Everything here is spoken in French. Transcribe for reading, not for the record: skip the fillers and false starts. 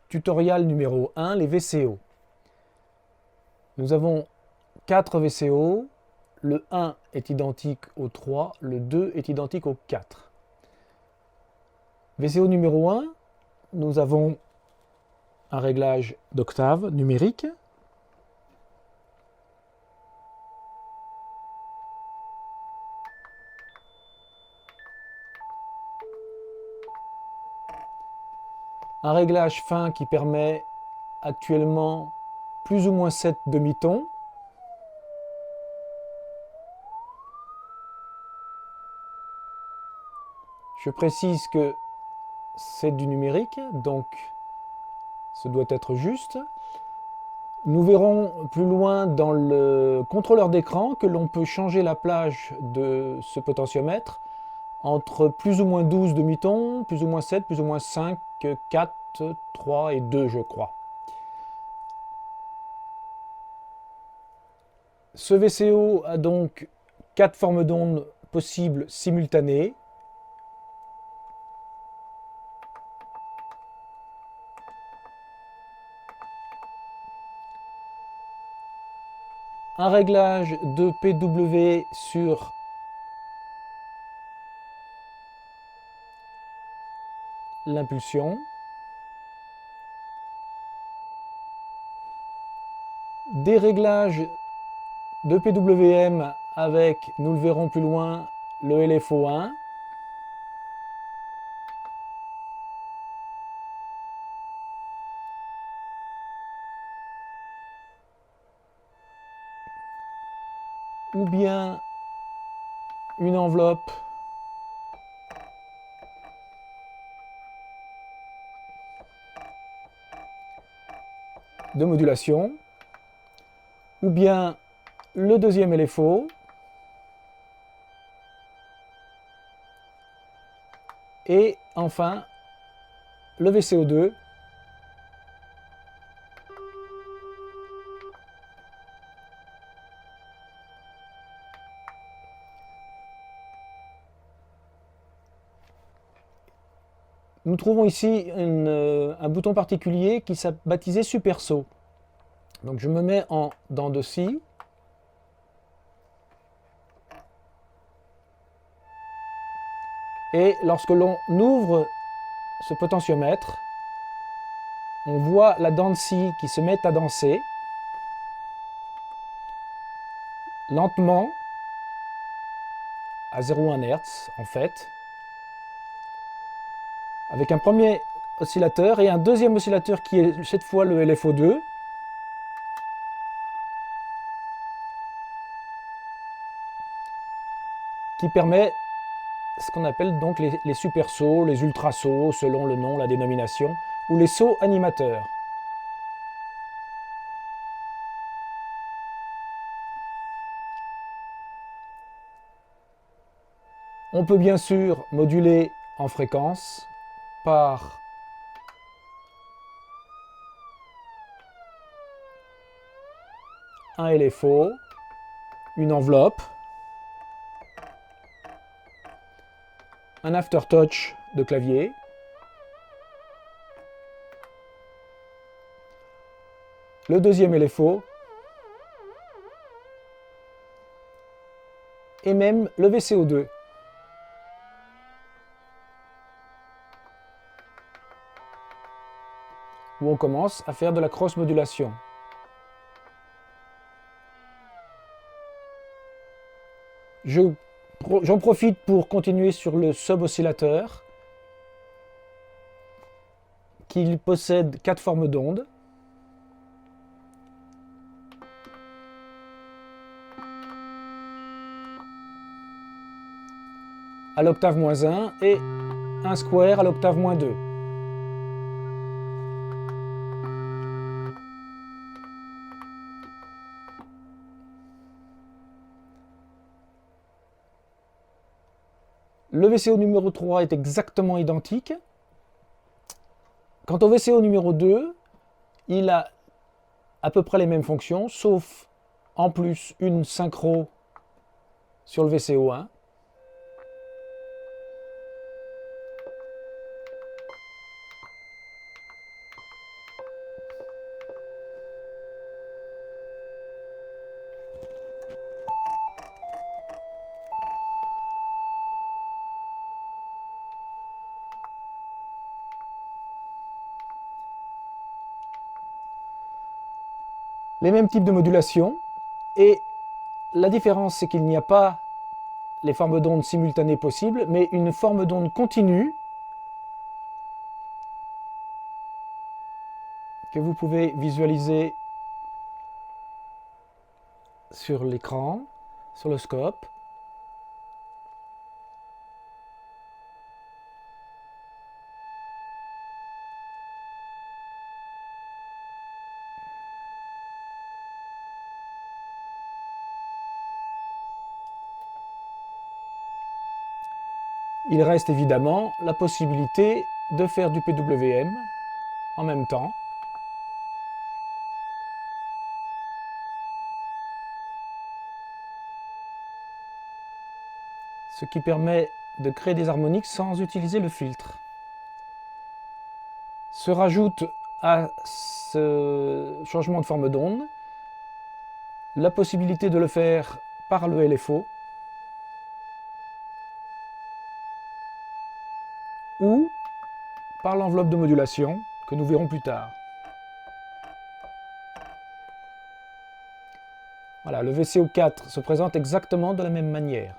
Tutoriel numéro 1, les VCO. Nous avons 4 VCO, le 1 est identique au 3, le 2 est identique au 4. VCO numéro 1, nous avons un réglage d'octave numérique. Un réglage fin qui permet actuellement plus ou moins 7 demi-tons. Je précise que c'est du numérique, donc ce doit être juste. Nous verrons plus loin dans le contrôleur d'écran que l'on peut changer la plage de ce potentiomètre entre plus ou moins 12 demi-tons, plus ou moins 7, plus ou moins 5, 4, 3 et 2, je crois. Ce VCO a donc 4 formes d'ondes possibles simultanées. Un réglage de PW sur l'impulsion. Des réglages de PWM avec, nous le verrons plus loin, le LFO1. Ou bien une enveloppe de modulation, ou bien le deuxième LFO, et enfin le VCO2, nous trouvons ici un bouton particulier qui s'est baptisé Super Saut. Donc je me mets en dents de scie. Et lorsque l'on ouvre ce potentiomètre, on voit la dent de scie qui se met à danser lentement à 0,1 Hz en fait, avec un premier oscillateur et un deuxième oscillateur qui est cette fois le LFO2. Qui permet ce qu'on appelle donc les super sauts, les ultra sauts, selon le nom, la dénomination, ou les sauts animateurs. On peut bien sûr moduler en fréquence par un LFO, une enveloppe, un aftertouch de clavier, le deuxième LFO, et même le VCO2. Où on commence à faire de la cross-modulation. J'en profite pour continuer sur le sub-oscillateur qui possède 4 formes d'ondes. À l'octave moins 1 et un square à l'octave moins 2. Le VCO numéro 3 est exactement identique. Quant au VCO numéro 2, il a à peu près les mêmes fonctions, sauf en plus une synchro sur le VCO 1. les mêmes types de modulation, et la différence c'est qu'il n'y a pas les formes d'ondes simultanées possibles, mais une forme d'onde continue que vous pouvez visualiser sur l'écran, sur le scope. Il reste évidemment la possibilité de faire du PWM en même temps. Ce qui permet de créer des harmoniques sans utiliser le filtre. Se rajoute à ce changement de forme d'onde la possibilité de le faire par le LFO ou par l'enveloppe de modulation que nous verrons plus tard. Voilà, le VCO4 se présente exactement de la même manière.